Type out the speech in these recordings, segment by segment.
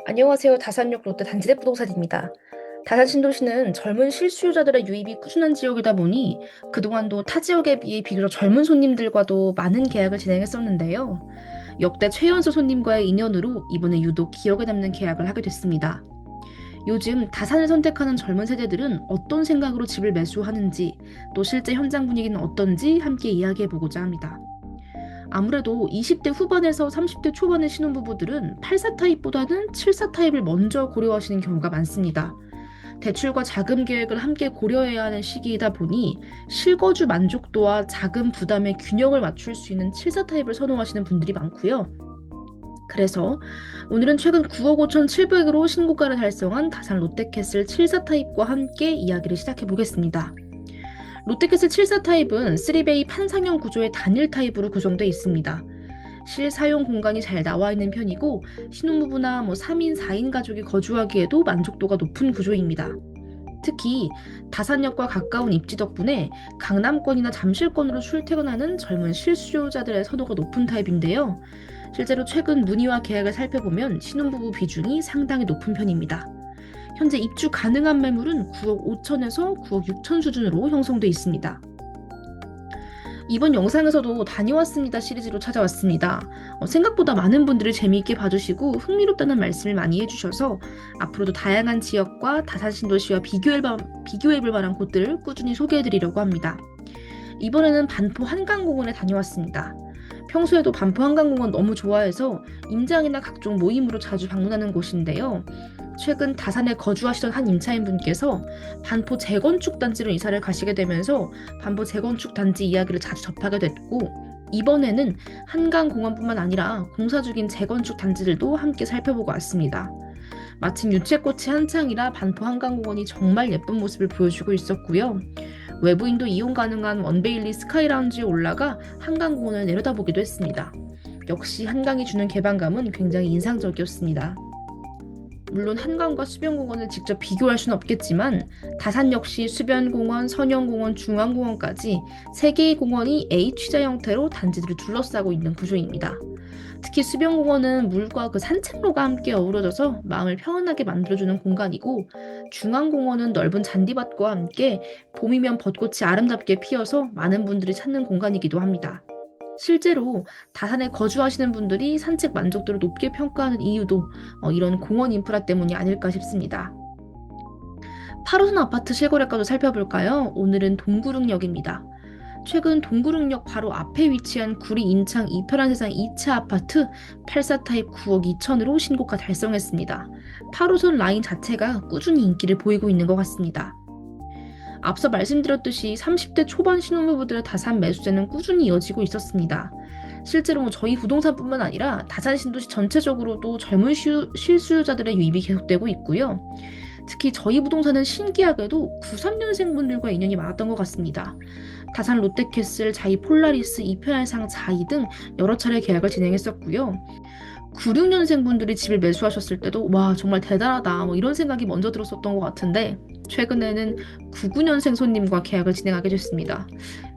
안녕하세요. 다산역 롯데 단지대 부동산입니다. 다산 신도시는 젊은 실수요자들의 유입이 꾸준한 지역이다 보니 그동안도 타 지역에 비해 비교적 젊은 손님들과도 많은 계약을 진행했었는데요. 역대 최연소 손님과의 인연으로 이번에 유독 기억에 남는 계약을 하게 됐습니다. 요즘 다산을 선택하는 젊은 세대들은 어떤 생각으로 집을 매수하는지, 또 실제 현장 분위기는 어떤지 함께 이야기해보고자 합니다. 아무래도 20대 후반에서 30대 초반의 신혼부부들은 84 타입보다는 74 타입을 먼저 고려하시는 경우가 많습니다. 대출과 자금 계획을 함께 고려해야 하는 시기이다 보니 실거주 만족도와 자금 부담의 균형을 맞출 수 있는 74 타입을 선호하시는 분들이 많고요. 그래서 오늘은 최근 9억 5,700으로 신고가를 달성한 다산 롯데캐슬 74 타입과 함께 이야기를 시작해 보겠습니다. 롯데캐슬 74 타입은 3베이 판상형 구조의 단일 타입으로 구성되어 있습니다. 실사용 공간이 잘 나와 있는 편이고 신혼부부나 3인, 4인 가족이 거주하기에도 만족도가 높은 구조입니다. 특히 다산역과 가까운 입지 덕분에 강남권이나 잠실권으로 출퇴근하는 젊은 실수요자들의 선호가 높은 타입인데요. 실제로 최근 문의와 계약을 살펴보면 신혼부부 비중이 상당히 높은 편입니다. 현재 입주 가능한 매물은 9억 5천에서 9억 6천 수준으로 형성돼 있습니다. 이번 영상에서도 다녀왔습니다 시리즈로 찾아왔습니다. 생각보다 많은 분들이 재미있게 봐주시고 흥미롭다는 말씀을 많이 해주셔서 앞으로도 다양한 지역과 다산 신도시와 비교해볼 만한 곳들을 꾸준히 소개해드리려고 합니다. 이번에는 반포 한강공원에 다녀왔습니다. 평소에도 반포 한강공원 너무 좋아해서 임장이나 각종 모임으로 자주 방문하는 곳인데요. 최근 다산에 거주하시던 한 임차인분께서 반포 재건축 단지로 이사를 가시게 되면서 반포 재건축 단지 이야기를 자주 접하게 됐고, 이번에는 한강공원뿐만 아니라 공사 중인 재건축 단지들도 함께 살펴보고 왔습니다. 마침 유채꽃이 한창이라 반포 한강공원이 정말 예쁜 모습을 보여주고 있었고요. 외부인도 이용 가능한 원베일리 스카이라운지에 올라가 한강공원을 내려다보기도 했습니다. 역시 한강이 주는 개방감은 굉장히 인상적이었습니다. 물론 한강과 수변공원을 직접 비교할 수는 없겠지만 다산 역시 수변공원, 선현공원, 중앙공원까지 3개의 공원이 H자 형태로 단지들을 둘러싸고 있는 구조입니다. 특히 수변공원은 물과 그 산책로가 함께 어우러져서 마음을 평안하게 만들어주는 공간이고, 중앙공원은 넓은 잔디밭과 함께 봄이면 벚꽃이 아름답게 피어서 많은 분들이 찾는 공간이기도 합니다. 실제로 다산에 거주하시는 분들이 산책 만족도를 높게 평가하는 이유도 이런 공원 인프라 때문이 아닐까 싶습니다. 8호선 아파트 실거래가도 살펴볼까요? 오늘은 동구릉역입니다. 최근 동구릉역 바로 앞에 위치한 구리 인창 이편한 세상 2차 아파트 84 타입 9억 2천으로 신고가 달성했습니다. 8호선 라인 자체가 꾸준히 인기를 보이고 있는 것 같습니다. 앞서 말씀드렸듯이 30대 초반 신혼부부들의 다산 매수세는 꾸준히 이어지고 있었습니다. 실제로 저희 부동산뿐만 아니라 다산 신도시 전체적으로도 젊은 실수요자들의 유입이 계속되고 있고요. 특히 저희 부동산은 신기하게도 93년생분들과 인연이 많았던 것 같습니다. 다산 롯데캐슬, 자이 폴라리스, 이편할상, 자이 등 여러 차례 계약을 진행했었고요. 96년생분들이 집을 매수하셨을 때도 와 정말 대단하다 이런 생각이 먼저 들었었던 것 같은데, 최근에는 99년생 손님과 계약을 진행하게 됐습니다.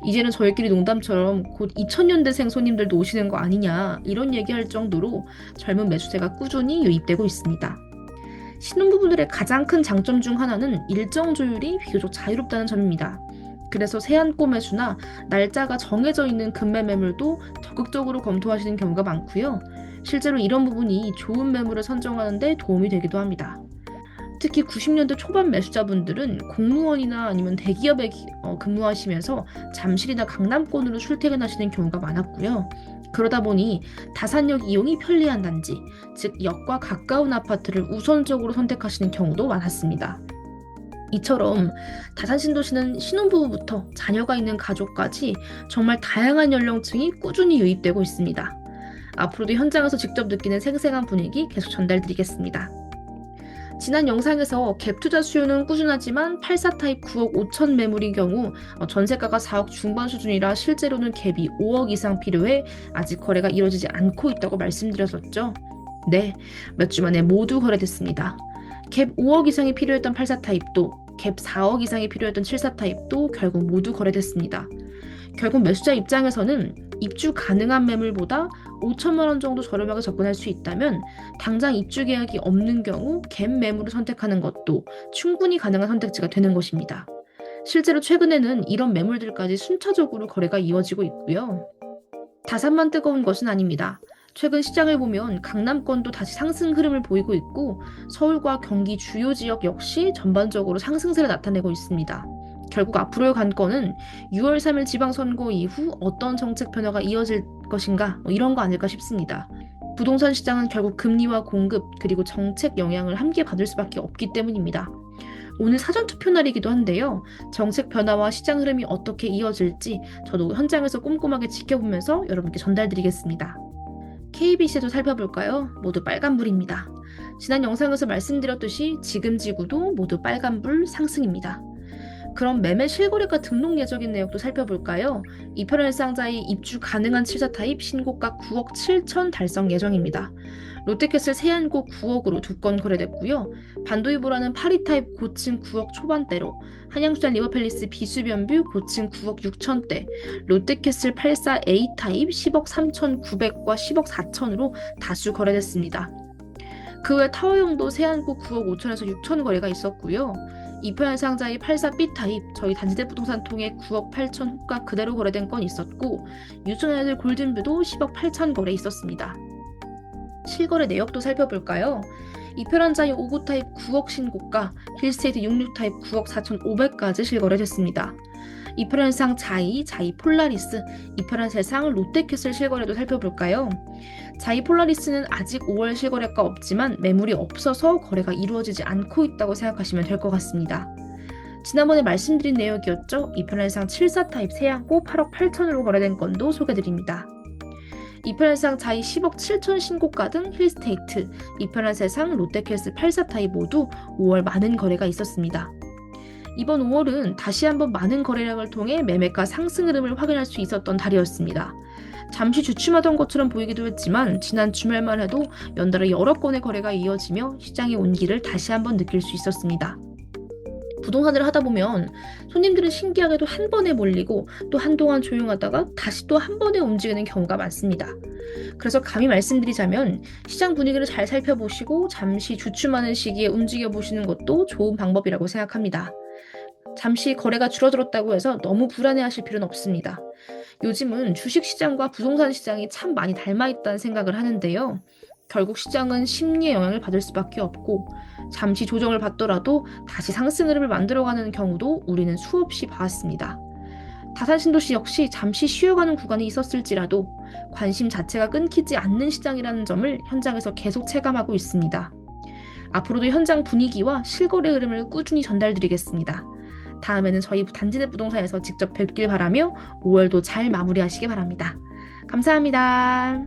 이제는 저희끼리 농담처럼 곧 2000년대생 손님들도 오시는 거 아니냐 이런 얘기할 정도로 젊은 매수세가 꾸준히 유입되고 있습니다. 신혼부부들의 가장 큰 장점 중 하나는 일정 조율이 비교적 자유롭다는 점입니다. 그래서 세안고 매수나 날짜가 정해져 있는 급매 매물도 적극적으로 검토하시는 경우가 많고요. 실제로 이런 부분이 좋은 매물을 선정하는 데 도움이 되기도 합니다. 특히 90년대 초반 매수자분들은 공무원이나 아니면 대기업에 근무하시면서 잠실이나 강남권으로 출퇴근하시는 경우가 많았고요. 그러다 보니 다산역 이용이 편리한 단지, 즉 역과 가까운 아파트를 우선적으로 선택하시는 경우도 많았습니다. 이처럼 다산 신도시는 신혼부부부터 자녀가 있는 가족까지 정말 다양한 연령층이 꾸준히 유입되고 있습니다. 앞으로도 현장에서 직접 느끼는 생생한 분위기 계속 전달드리겠습니다. 지난 영상에서 갭 투자 수요는 꾸준하지만 84 타입 9억 5천 매물인 경우 전세가가 4억 중반 수준이라 실제로는 갭이 5억 이상 필요해 아직 거래가 이루어지지 않고 있다고 말씀드렸었죠. 네, 몇 주 만에 모두 거래됐습니다. 갭 5억 이상이 필요했던 84 타입도, 갭 4억 이상이 필요했던 74 타입도 결국 모두 거래됐습니다. 결국 매수자 입장에서는 입주 가능한 매물보다 5천만 원 정도 저렴하게 접근할 수 있다면 당장 입주 계약이 없는 경우 갭 매물을 선택하는 것도 충분히 가능한 선택지가 되는 것입니다. 실제로 최근에는 이런 매물들까지 순차적으로 거래가 이어지고 있고요. 다산만 뜨거운 것은 아닙니다. 최근 시장을 보면 강남권도 다시 상승 흐름을 보이고 있고 서울과 경기 주요 지역 역시 전반적으로 상승세를 나타내고 있습니다. 결국 앞으로의 관건은 6월 3일 지방선거 이후 어떤 정책 변화가 이어질 것인가 이런 거 아닐까 싶습니다. 부동산 시장은 결국 금리와 공급 그리고 정책 영향을 함께 받을 수밖에 없기 때문입니다. 오늘 사전투표 날이기도 한데요. 정책 변화와 시장 흐름이 어떻게 이어질지 저도 현장에서 꼼꼼하게 지켜보면서 여러분께 전달드리겠습니다. KBC도 살펴볼까요? 모두 빨간불입니다. 지난 영상에서 말씀드렸듯이 지금 지구도 모두 빨간불 상승입니다. 그럼 매매 실거래가 등록 예정인 내역도 살펴볼까요? 이편의 상자의 입주 가능한 7사 타입 신고가 9억 7천 달성 예정입니다. 롯데캐슬 세안고 9억으로 2건 거래됐고요. 반도이보라는 8위 타입 고층 9억 초반대로, 한양수산 리버팰리스 비수변뷰 고층 9억 6천대, 롯데캐슬 84A 타입 10억 3,900과 10억 4천으로 다수 거래됐습니다. 그 외 타워형도 세안고 9억 5천에서 6천 거래가 있었고요. 이편 상자의 84B 타입 저희 단지대 부동산 통해 9억 8천 호가 그대로 거래된 건 있었고 유천아이들 골든뷰도 10억 8천 거래 있었습니다. 실거래 내역도 살펴볼까요? 이편한자의 5구 타입 9억 신고가, 힐스테이트 66 타입 9억 4,500까지 실거래됐습니다. 이편한상 자이 폴라리스, 이편한세상 롯데캐슬 실거래도 살펴볼까요? 자이 폴라리스는 아직 5월 실거래가 없지만 매물이 없어서 거래가 이루어지지 않고 있다고 생각하시면 될 것 같습니다. 지난번에 말씀드린 내역이었죠. 이편한상 74 타입 세안고 8억 8천으로 거래된 건도 소개드립니다. 이편한상 자이 10억 7천 신고가 등 힐스테이트, 이편한세상 롯데캐슬 84 타입 모두 5월 많은 거래가 있었습니다. 이번 5월은 다시 한번 많은 거래량을 통해 매매가 상승 흐름을 확인할 수 있었던 달이었습니다. 잠시 주춤하던 것처럼 보이기도 했지만 지난 주말만 해도 연달아 여러 건의 거래가 이어지며 시장의 온기를 다시 한번 느낄 수 있었습니다. 부동산을 하다 보면 손님들은 신기하게도 한 번에 몰리고 또 한동안 조용하다가 다시 또 한 번에 움직이는 경우가 많습니다. 그래서 감히 말씀드리자면 시장 분위기를 잘 살펴보시고 잠시 주춤하는 시기에 움직여 보시는 것도 좋은 방법이라고 생각합니다. 잠시 거래가 줄어들었다고 해서 너무 불안해하실 필요는 없습니다. 요즘은 주식시장과 부동산 시장이 참 많이 닮아있다는 생각을 하는데요. 결국 시장은 심리의 영향을 받을 수밖에 없고 잠시 조정을 받더라도 다시 상승 흐름을 만들어가는 경우도 우리는 수없이 봐왔습니다. 다산신도시 역시 잠시 쉬어가는 구간이 있었을지라도 관심 자체가 끊기지 않는 시장이라는 점을 현장에서 계속 체감하고 있습니다. 앞으로도 현장 분위기와 실거래 흐름을 꾸준히 전달드리겠습니다. 다음에는 저희 단지대 부동산에서 직접 뵙길 바라며 5월도 잘 마무리하시기 바랍니다. 감사합니다.